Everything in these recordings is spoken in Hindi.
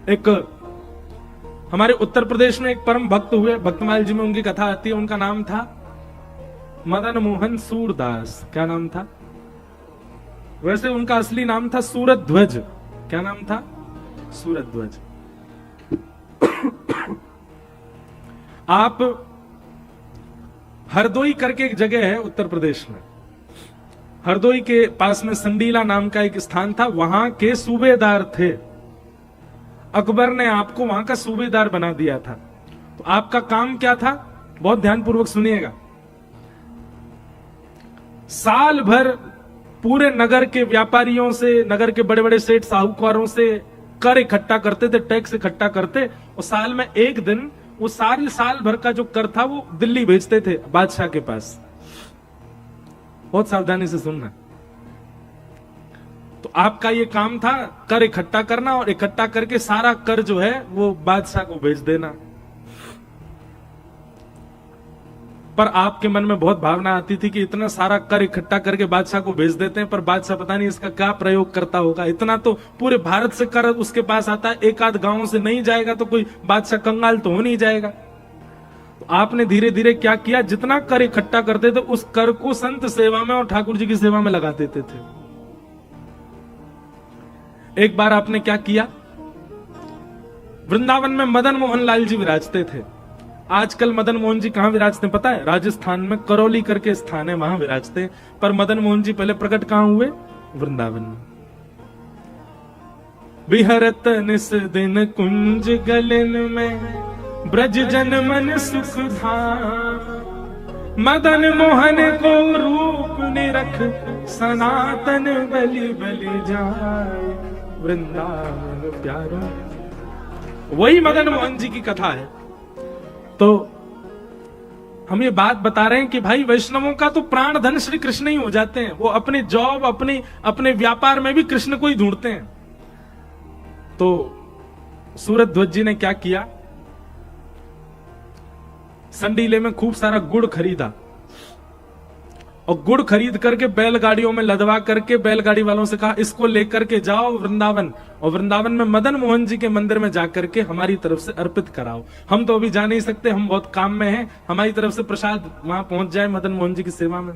एक हमारे उत्तर प्रदेश में एक परम भक्त हुए, भक्तमाल जी में उनकी कथा आती है। उनका नाम था मदन मोहन सूरदास। क्या नाम था? वैसे उनका असली नाम था सूरध्वज। क्या नाम था? सूरध्वज। आप हरदोई करके एक जगह है उत्तर प्रदेश में, हरदोई के पास में संडीला नाम का एक स्थान था। वहां के सूबेदार थे। अकबर ने आपको वहां का सूबेदार बना दिया था। तो आपका काम क्या था? बहुत ध्यानपूर्वक सुनिएगा। साल भर पूरे नगर के व्यापारियों से, नगर के बड़े बड़े सेठ साहूकारों से कर इकट्ठा करते थे, टैक्स इकट्ठा करते, और साल में एक दिन वो साल भर का जो कर था वो दिल्ली भेजते थे बादशाह के पास। बहुत सावधानी से सुनना। तो आपका ये काम था कर इकट्ठा करना, और इकट्ठा करके सारा कर जो है वो बादशाह को भेज देना। पर आपके मन में बहुत भावना आती थी कि इतना सारा कर इकट्ठा करके बादशाह को भेज देते हैं, पर बादशाह पता नहीं इसका क्या प्रयोग करता होगा। इतना तो पूरे भारत से कर उसके पास आता है, एक आध गांव से नहीं जाएगा तो कोई बादशाह कंगाल तो हो नहीं जाएगा। तो आपने धीरे धीरे क्या किया, जितना कर इकट्ठा करते थे उस कर को संत सेवा में और ठाकुर जी की सेवा में लगा देते थे। एक बार आपने क्या किया, वृंदावन में मदन मोहन लाल जी विराजते थे। आजकल मदन मोहन जी कहां विराजते हैं पता है? राजस्थान में करौली करके स्थान है, वहां विराजते हैं। पर मदन मोहन जी पहले प्रकट कहां हुए? वृंदावन में। बिहरत निस दिन कुंज गलन में, ब्रज जन मन सुख धाम। मदन मोहन को रूप निरख, सनातन बलि बलि जाए। वृंदावन प्यारो, वही मदन मोहन जी की कथा है। तो हम ये बात बता रहे हैं कि भाई वैष्णवों का तो प्राण धन श्री कृष्ण ही हो जाते हैं। वो अपने जॉब, अपने व्यापार में भी कृष्ण को ही ढूंढते हैं। तो सूरध्वज जी ने क्या किया, संडीले में खूब सारा गुड़ खरीदा, और गुड़ खरीद करके बैलगाड़ियों में लदवा करके बैलगाड़ी वालों से कहा इसको लेकर के जाओ वृंदावन, और वृंदावन में मदन मोहन जी के मंदिर में जाकर के हमारी तरफ से अर्पित कराओ। हम तो अभी जा नहीं सकते, हम बहुत काम में हैं, हमारी तरफ से प्रसाद वहां पहुंच जाए मदन मोहन जी की सेवा में।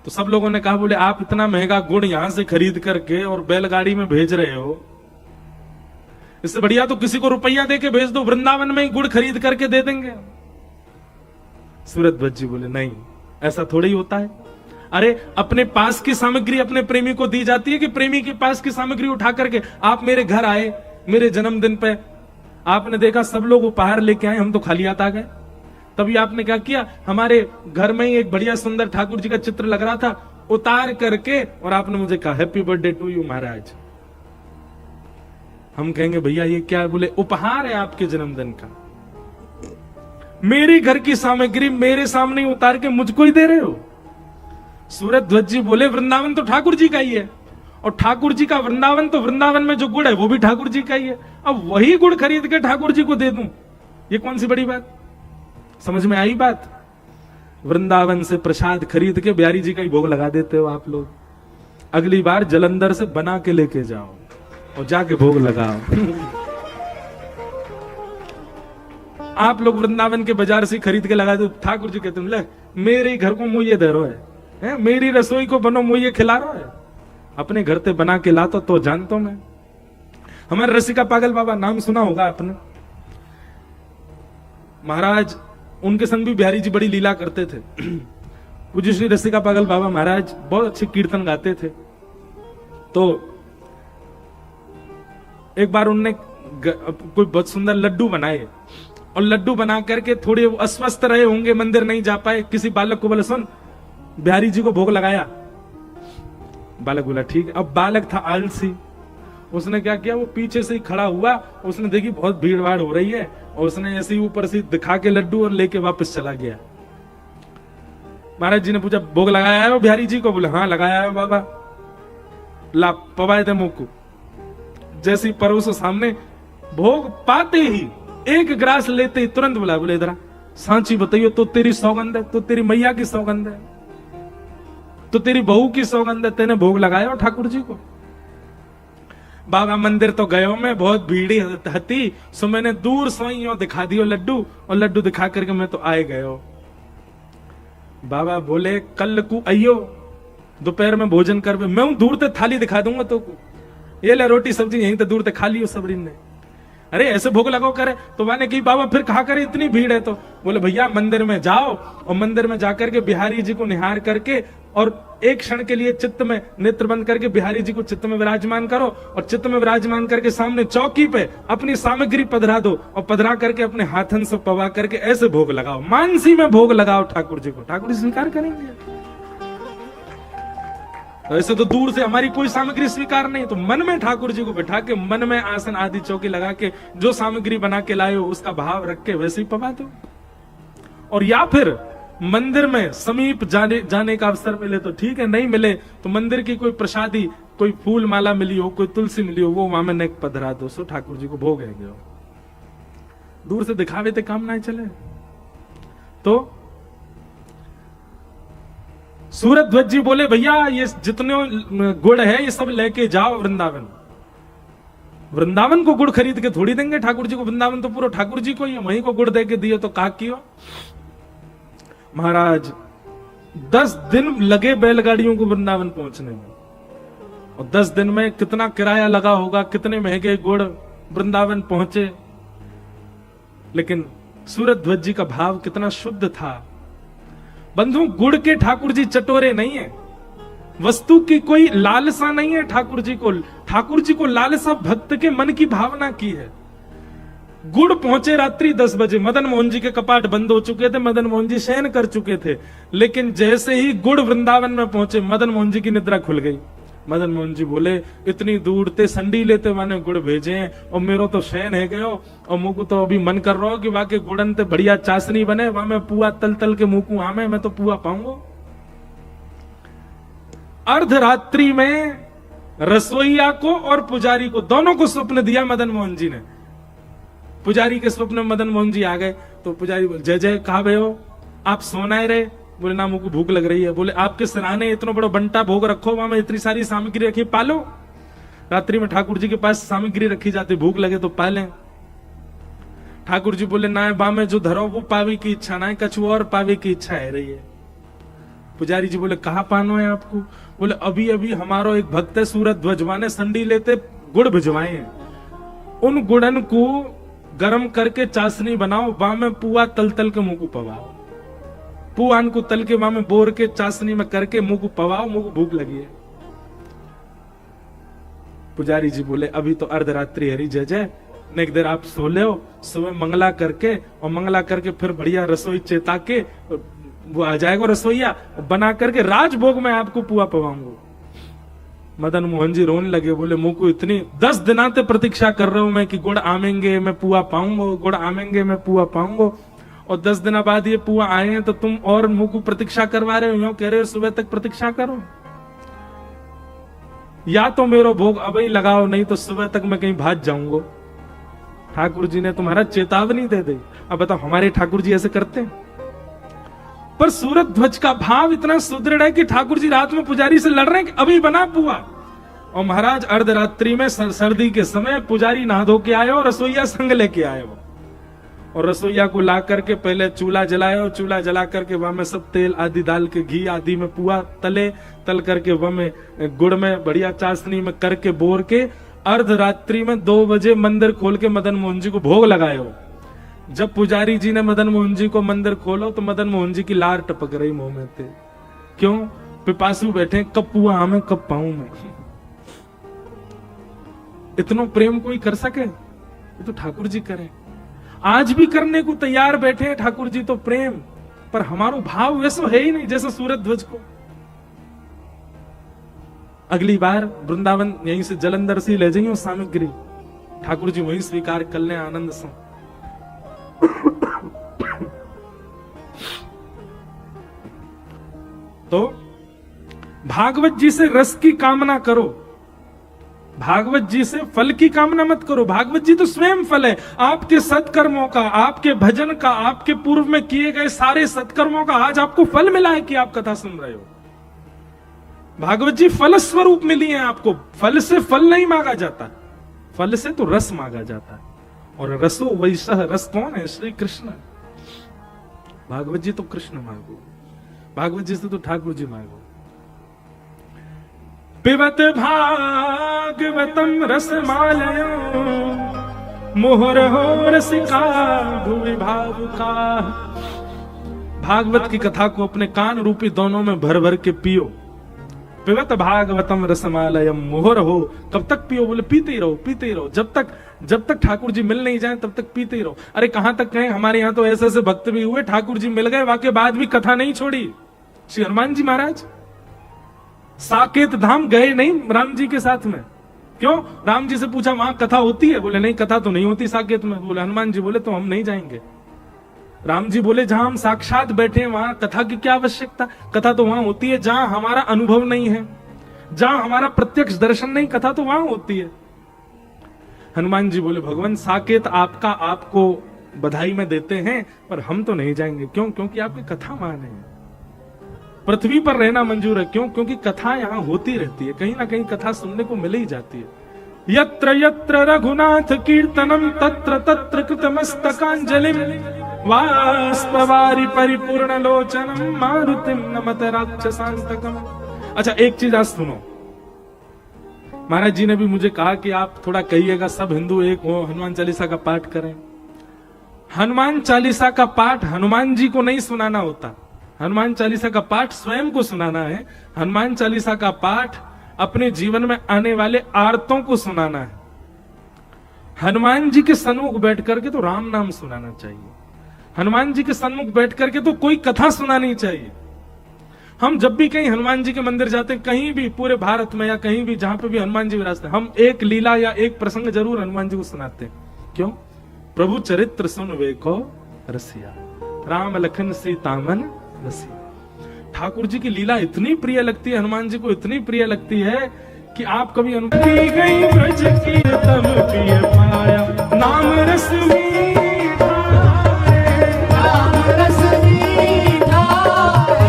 तो सब लोगों ने कहा, बोले आप इतना महंगा गुड़ यहां से खरीद करके और बैलगाड़ी में भेज रहे हो, इससे बढ़िया तो किसी को रुपया देके भेज दो, वृंदावन में ही गुड़ खरीद करके दे देंगे। सूरध्वज जी बोले नहीं, ऐसा थोड़ी होता है। अरे अपने पास की सामग्री अपने प्रेमी को दी जाती है कि प्रेमी के पास की सामग्री उठा करके आप मेरे घर आए मेरे जन्मदिन पे, आपने देखा सब लोग उपहार लेके आए, हम तो खाली हाथ आ गए। तभी आपने क्या किया, हमारे घर में ही एक बढ़िया सुंदर ठाकुर जी का चित्र लग रहा था, उतार करके और आपने मुझे कहा हैप्पी बर्थडे टू यू महाराज। हम कहेंगे भैया ये क्या है? बोले उपहार है आपके जन्मदिन का। मेरी घर की सामग्री मेरे सामने उतार के मुझको ही दे रहे हो। सूरध्वज जी बोले वृंदावन तो ठाकुर जी का ही है, और ठाकुर जी का वृंदावन, तो वृंदावन में जो गुड़ है वो भी ठाकुर जी का ही है। अब वही गुड़ खरीद के ठाकुर जी को दे दूं, ये कौन सी बड़ी बात? समझ में आई बात? वृंदावन से प्रसाद खरीद के बिहारी जी का ही भोग लगा देते हो आप लोग। अगली बार जलंधर से बना के लेके जाओ और जाके भोग लगाओ। आप लोग वृंदावन के बाजार से खरीद के लगा दो, ठाकुर जी कहते हैं मेरे घर को मुझे दे रहा है, मेरी रसोई को बनो मुझे खिला रहा है, अपने घर से बना के लाता तो जानता हूं मैं। हमारे रसिका पागल बाबा नाम सुना होगा आपने, महाराज उनके संग भी बिहारी जी बड़ी लीला करते थे। पूज्य श्री रसिका पागल बाबा महाराज बहुत अच्छे कीर्तन गाते थे। तो एक बार उनने कोई बहुत सुंदर लड्डू बनाए, और लड्डू बना करके थोड़े अस्वस्थ रहे होंगे, मंदिर नहीं जा पाए, किसी बालक को बोले सुन बिहारी जी को भोग लगाया। बालक बोला ठीक। अब बालक था आलसी, उसने क्या किया, वो पीछे से ही खड़ा हुआ, उसने देखी बहुत भीड़ भाड़ हो रही है, और उसने ऐसे ही ऊपर से दिखा के लड्डू और लेके वापस चला गया। महाराज जी ने पूछा भोग लगाया है वो बिहारी जी को? बोले हाँ लगाया है बाबा। ला पवाए थे मुंह को, जैसी परोसो सामने, भोग पाते ही एक ग्रास लेते ही तुरंत बोला, बोले इधर सांची बताइयो, तो तेरी सौगंध है, तो तेरी मैया की सौगंध है, तो तेरी बहू की सौगंध है, तेने भोग लगाया ठाकुर जी को। बाबा मंदिर तो गयो मैं, बहुत भीड़ी हती, सो मैंने दूर सोई यो दिखा दियो लड्डू, और लड्डू दिखा करके मैं तो आए गयो। बाबा बोले कल को आइयो, दोपहर में भोजन कर, मैं दूर ते थाली दिखा दूंगा तो ये ले रोटी सब्जी यहीं तो दूर ते खा लियो सबरीन ने। अरे ऐसे भोग लगाओ करे, तो मैंने की बाबा फिर कहा करे इतनी भीड़ है तो? बोले भैया मंदिर में जाओ और मंदिर में जाकर के बिहारी जी को निहार करके और एक क्षण के लिए चित्त में नेत्र बंद करके बिहारी जी को चित्त में विराजमान करो, और चित्त में विराजमान करके सामने चौकी पे अपनी सामग्री पधरा दो, और पधरा करके अपने हाथन से पवा करके ऐसे भोग लगाओ, मानसी में भोग लगाओ ठाकुर जी को, ठाकुर जी स्वीकार करेंगे। ऐसे तो दूर से हमारी कोई सामग्री स्वीकार नहीं, तो मन में ठाकुर जी को बिठा के मन में आसन आदि चौकी लगा के जो सामग्री बना के लाए हो उसका भाव रख के वैसे ही पवा दो। और या फिर मंदिर में समीप जाने का अवसर मिले तो ठीक है, नहीं मिले तो मंदिर की कोई प्रसादी, कोई फूल माला मिली हो, कोई तुलसी मिली हो, वो वहां में नेक पधरा दो, सो ठाकुर जी को भोग है। दूर से दिखावे थे काम ना चले। तो सूरत ध्वज जी बोले भैया ये जितने गुड़ है ये सब लेके जाओ वृंदावन। वृंदावन को गुड़ खरीद के थोड़ी देंगे ठाकुर जी को, वृंदावन तो पूरा ठाकुर जी को ही, वहीं को गुड़ दे के दिए तो का कियो। महाराज 10 दिन लगे बैलगाड़ियों को वृंदावन पहुंचने में, और 10 दिन में कितना किराया लगा होगा, कितने महंगे गुड़ वृंदावन पहुंचे। लेकिन सूरत ध्वज जी का भाव कितना शुद्ध था। बंधु गुड़ के ठाकुर जी चटोरे नहीं है, वस्तु की कोई लालसा नहीं है ठाकुर जी को। ठाकुर जी को लालसा भक्त के मन की भावना की है। गुड़ पहुंचे रात्रि 10 बजे, मदन मोहन जी के कपाट बंद हो चुके थे, मदन मोहन जी शयन कर चुके थे, लेकिन जैसे ही गुड़ वृंदावन में पहुंचे मदन मोहन जी की निद्रा खुल गई। मदन मोहन जी बोले इतनी दूर ते संडी लेते मैंने गुड़ भेजे हैं और मेरो तो शयन है गयो, और मुझको तो अभी मन कर रहा हो कि वाके गुड़न ते बढ़िया चाशनी बने, वहां में पुआ तल तल के मुंह को आमे मैं तो पुआ पाऊंगा। अर्धरात्रि में रसोईया को और पुजारी को दोनों को स्वप्न दिया मदन मोहन जी ने। पुजारी के स्वप्न में मदन मोहन जी आ गए तो पुजारी बोले जय जय कहा हो आप सोनाए रहे? बोले ना मुझको भूख लग रही है। बोले आपके सराहने इतना बड़ा बंटा भोग रखो, वहां में इतनी सारी सामग्री रखी, पालो। रात्रि में ठाकुर जी के पास सामग्री रखी जाती, भूख लगे तो पाले। ठाकुर जी बोले ना बा में जो धरो वो पावे की इच्छा, ना कछु और पावे की इच्छा है रही है। पुजारी जी बोले कहा पानो है आपको? बोले अभी अभी हमारो एक भक्त है सूरत ध्वजवा ने संडी लेते गुड़ भिजवाए हैं, उन गुड़न को गरम करके चाशनी बनाओ, वहां में पुआ तल तल के मुंह को पवाओ, पुआन को तल के वहां में बोर के चाशनी में करके मुंह को पवाओ, मुंह को भूख लगी है। पुजारी जी बोले अभी तो अर्धरात्रि हरी जय जय, नेक देर आप सो ले, सुबह मंगला करके और मंगला करके फिर बढ़िया रसोई चेता के वो आ जाएगा रसोईया, बना करके राजभोग में आपको पुआ पवाऊंगा। मदन मोहन जी रोने लगे, बोले मुंह को इतनी 10 दिना ते प्रतीक्षा कर रहा हूं मैं कि गुड़ आमेंगे मैं पुआ पाऊंगा, गुड़ आमेंगे मैं पुआ पाऊंगा, और 10 दिन बाद ये पुआ आए हैं तो तुम और मुंह को प्रतीक्षा करवा रहे हो, यूं कह रहे हो सुबह तक प्रतीक्षा करो। या तो मेरो भोग अब ही लगाओ, नहीं तो सुबह तक मैं कहीं भाग जाऊंगा। ठाकुर जी ने तुम्हारा चेतावनी दे दी। अब बताओ हमारे ठाकुर जी ऐसे करते हैं? पर सूरत ध्वज का भाव इतना सुदृढ़ है कि ठाकुर जी रात में पुजारी से लड़ रहे हैं कि अभी बना पुआ, और महाराज अर्धरात्रि में सर्दी के समय पुजारी नहा धो के आए और रसोईया संग लेके आए हो, और रसोईया को ला करके पहले चूल्हा जलाए, और चूल्हा जला करके वहां में सब तेल आदि डाल के घी आदि में पुआ तले, तल करके वहां में गुड़ में बढ़िया चाशनी में करके बोर के अर्धरात्रि में 2 बजे मंदिर खोल के मदन मोहन जी को भोग लगाए हो। जब पुजारी जी ने मदन मोहन जी को मंदिर खोलो तो मदन मोहन जी की लार टपक रही मुंह में थे। क्यों? पिपासु बैठे, कब पुआ हमें कब पाऊं मैं। इतना प्रेम कोई कर सके? ये तो ठाकुर जी करें, आज भी करने को तैयार बैठे हैं ठाकुर जी तो प्रेम, पर हमारो भाव वैसा है ही नहीं जैसा सूरत ध्वज को। अगली बार वृंदावन यहीं से जलंधर से ले जाइए सामग्री, ठाकुर जी वहीं स्वीकार कर ले आनंद से। तो भागवत जी से रस की कामना करो, भागवत जी से फल की कामना मत करो। भागवत जी तो स्वयं फल है आपके सत्कर्मों का, आपके भजन का, आपके पूर्व में किए गए सारे सत्कर्मों का आज आपको फल मिला है कि आप कथा सुन रहे हो। भागवत जी फल स्वरूप मिली है आपको, फल से फल नहीं मांगा जाता। फल से तो रस मांगा जाता है, और रसो वैसह, रस कौन है? श्री कृष्ण। भागवत जी तो कृष्ण मांगो, भागवत जी से तो ठाकुर जी मांगो। पिबत भागवतम रसमालयो, मोहर हो रसिका भुवि भावुका। भागवत की कथा को अपने कान रूपी दोनों में भर भर के पियो। पिबत भागवतम रसमालयम मोहर हो, कब तक पियो? बोले पीते ही रहो, पीते ही रहो, जब तक ठाकुर जी मिल नहीं जाए तब तक पीते ही रहो। अरे कहां तक कहें, हमारे यहाँ तो ऐसे ऐसे भक्त भी हुए, ठाकुर जी मिल गए, वाके बाद भी कथा नहीं छोड़ी। श्री हनुमान जी महाराज साकेत धाम गए नहीं राम जी के साथ में। क्यों? राम जी से पूछा वहां कथा होती है? बोले नहीं, कथा तो नहीं होती साकेत में। बोले हनुमान जी बोले तो हम नहीं जाएंगे। राम जी बोले जहां हम साक्षात बैठे हैं वहां कथा की क्या आवश्यकता? कथा तो वहां होती है जहां हमारा अनुभव नहीं है, जहां हमारा प्रत्यक्ष दर्शन नहीं, कथा तो वहां होती है। हनुमान जी बोले भगवान साकेत आपको बधाई में देते हैं, पर हम तो नहीं जाएंगे। क्यों? क्योंकि आपकी कथा वहां नहीं है। पृथ्वी पर रहना मंजूर है। क्यों? क्योंकि कथा यहां होती रहती है, कहीं ना कहीं कथा सुनने को मिल ही जाती है। यत्र यत्र रघुनाथ कीर्तनम तत्र तत्र कृतमस्तकांजलिम वाष्पवारि परिपूर्ण लोचनम मारुतिम नमत राक्षसांतकम। अच्छा एक चीज आज सुनो, महाराज जी ने भी मुझे कहा कि आप थोड़ा कहिएगा सब हिंदू एक हो, हनुमान चालीसा का पाठ करें। हनुमान चालीसा का पाठ हनुमान जी को नहीं सुनाना होता, हनुमान चालीसा का पाठ स्वयं को सुनाना है। हनुमान चालीसा का पाठ अपने जीवन में आने वाले आर्तों को सुनाना है। हनुमान जी के सन्मुख बैठ करके तो राम नाम सुनाना चाहिए, हनुमान जी के सन्मुख बैठ करके तो कोई कथा सुनानी चाहिए। हम जब भी कहीं हनुमान जी के मंदिर जाते हैं, कहीं भी पूरे भारत में या कहीं भी जहां पे भी हनुमान जी विराजते हैं, हम एक लीला या एक प्रसंग जरूर हनुमान जी को सुनाते हैं। क्यों? प्रभु चरित्र सुन वेको रसिया, राम लखन सीतामन रसिया। ठाकुर जी की लीला इतनी प्रिय लगती है, हनुमान जी को इतनी प्रिय लगती है कि आप कभी की गई ब्रज की तब प्रिय पाया, नाम रस मीठा है, नाम रस मीठा है,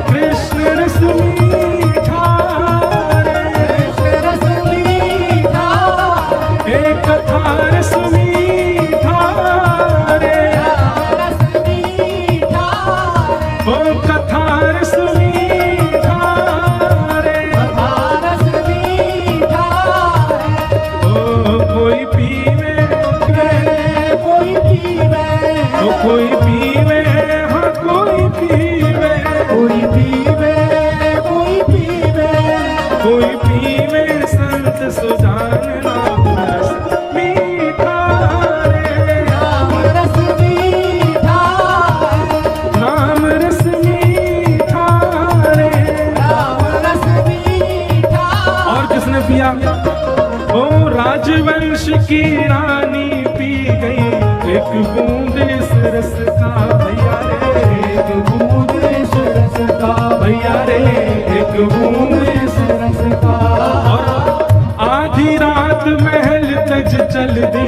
कृष्ण रस मीठा है, कृष्ण रस मीठा है, एक कथा रस मीठा रे, रस मीठा है, ओ कथा रस मीठा रे, कथा रस मीठा है, ओ कोई पीवे, कोई पीवे, ओ कोई पीवे, हाँ कोई पीवे, कोई पीवे, कोई पीवे, कोई पीवे संत सुजान नाम रस मीठा रे, नाम रस मीठा है, नाम रस मीठा रे, नाम रस मीठा। और किसने पिया? ओ राजवंश की रानी पी गई एक बूंद इस रस का भैया रे, एक बूंद इस रस का भैया रे, एक बूंद इस रस का। और आधी रात महल तज चल दी,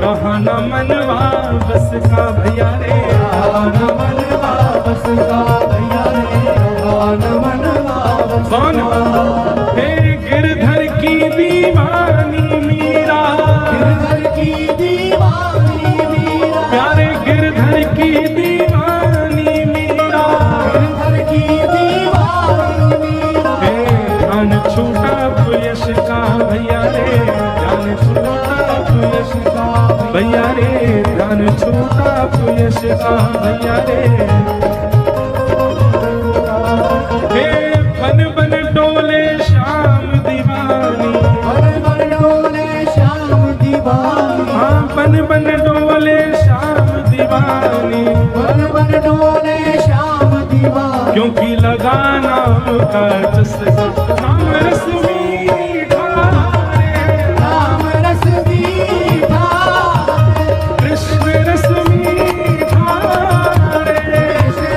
रहा न मनवा बस का भैया रे, रहा न मनवा बस का भैया रे, रहा न मनवा बस का। हे गिरधर की दीवानी मीरा, गिरधर की दीवानी मीरा, प्यारे गिरधर की दीवानी मीरा, गिरधर की दीवानी मीरा। हे ध्यान छूटा यश का भैया रे, ध्यान छूटा यश का भैया रे, ध्यान छूटा यश का भैया रे। हे बन बन डोले श्याम दीवानी, बन बन डोले श्याम दीवानी, हाँ बन बन डोले श्याम दीवानी, बन बन डोले श्याम दीवानी। क्योंकि लगा नाम का चस्का, नाम रस मीठा रे, नाम रस मीठा, कृष्ण रस मीठा रे, कृष्ण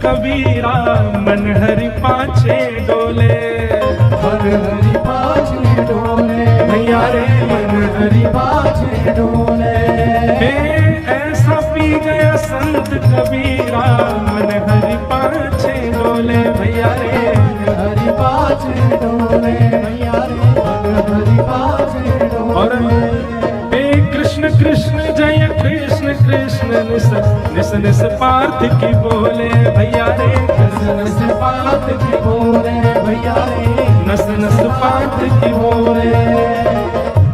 कबीरा मन हरि पाछे डोले, मन हरि पाछे डोले, भैया रे मन हरि पाछे डोले। ऐसा पी गया संत कबीरा मन हरि पाछे डोले, भैया रे मन हरि पाछे डोले, भैया रे मन हरि पाछे और डोले। कृष्ण कृष्ण जय कृष्ण कृष्ण निस निस निस पार्थ की बोले, भैया रे नस नस पात की बोले, भैया रे नस नस पार्थ की बोले।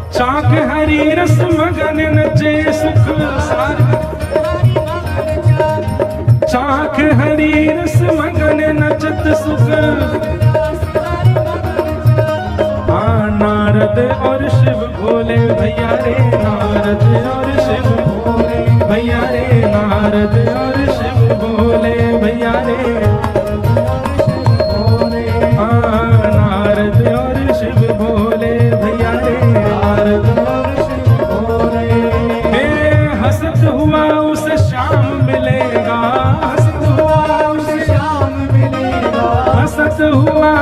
चाक हरी रस मगन नचे सुख सार, चाक हरी रस मगन नचत सुख। नारद और शिव बोले, भैया रे नारद और शिव बोले, भैया रे नारद और शिव बोले, भैया रे नारद और शिव बोले, भैया रे नारद और शिव बोले। हंसत हुआ उसे श्याम मिलेगा, हंसत हुआ उसे श्याम मिलेगा, हंसत हुआ